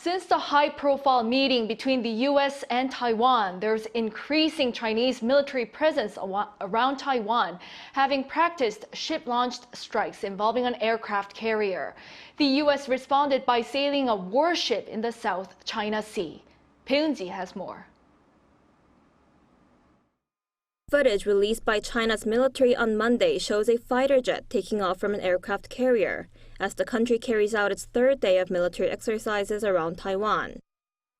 Since the high-profile meeting between the U.S. and Taiwan, there's increasing Chinese military presence around Taiwan, having practiced ship-launched strikes involving an aircraft carrier. The U.S. responded by sailing a warship in the South China Sea. Bae Eun-ji has more. Footage released by China's military on Monday shows a fighter jet taking off from an aircraft carrier, as the country carries out its third day of military exercises around Taiwan.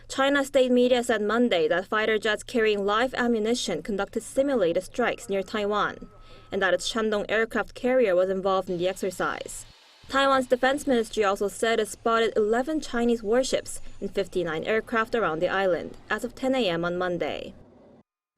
China's state media said Monday that fighter jets carrying live ammunition conducted simulated strikes near Taiwan, and that its Shandong aircraft carrier was involved in the exercise. Taiwan's defense ministry also said it spotted 11 Chinese warships and 59 aircraft around the island as of 10 a.m. on Monday.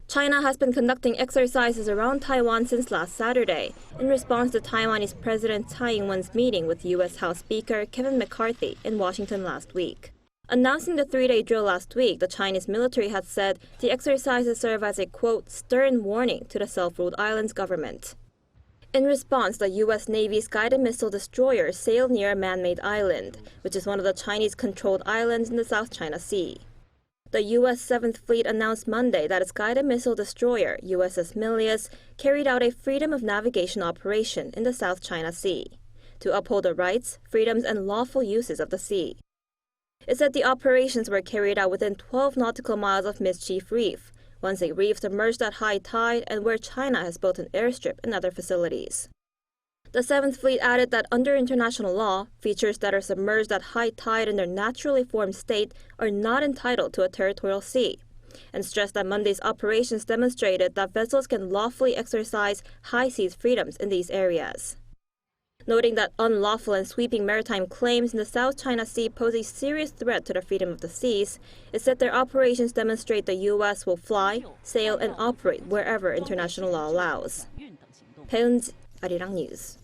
China has been conducting exercises around Taiwan since last Saturday in response to Taiwanese President Tsai Ing-wen's meeting with U.S. House Speaker Kevin McCarthy in Washington last week. Announcing the three-day drill last week, the Chinese military had said the exercises serve as a, quote, stern warning to the self-ruled island's government. In response, the U.S. Navy's guided missile destroyer sailed near a man-made island, which is one of the Chinese-controlled islands in the South China Sea. The U.S. 7th Fleet announced Monday that its guided missile destroyer, USS Milius, carried out a freedom of navigation operation in the South China Sea to uphold the rights, freedoms, and lawful uses of the sea. It said the operations were carried out within 12 nautical miles of Mischief Reef, once a reef submerged at high tide and where China has built an airstrip and other facilities. The 7th Fleet added that under international law, features that are submerged at high tide in their naturally formed state are not entitled to a territorial sea, and stressed that Monday's operations demonstrated that vessels can lawfully exercise high seas freedoms in these areas. Noting that unlawful and sweeping maritime claims in the South China Sea pose a serious threat to the freedom of the seas, it said their operations demonstrate the U.S. will fly, sail, and operate wherever international law allows. Bae Eun-ji, Arirang News.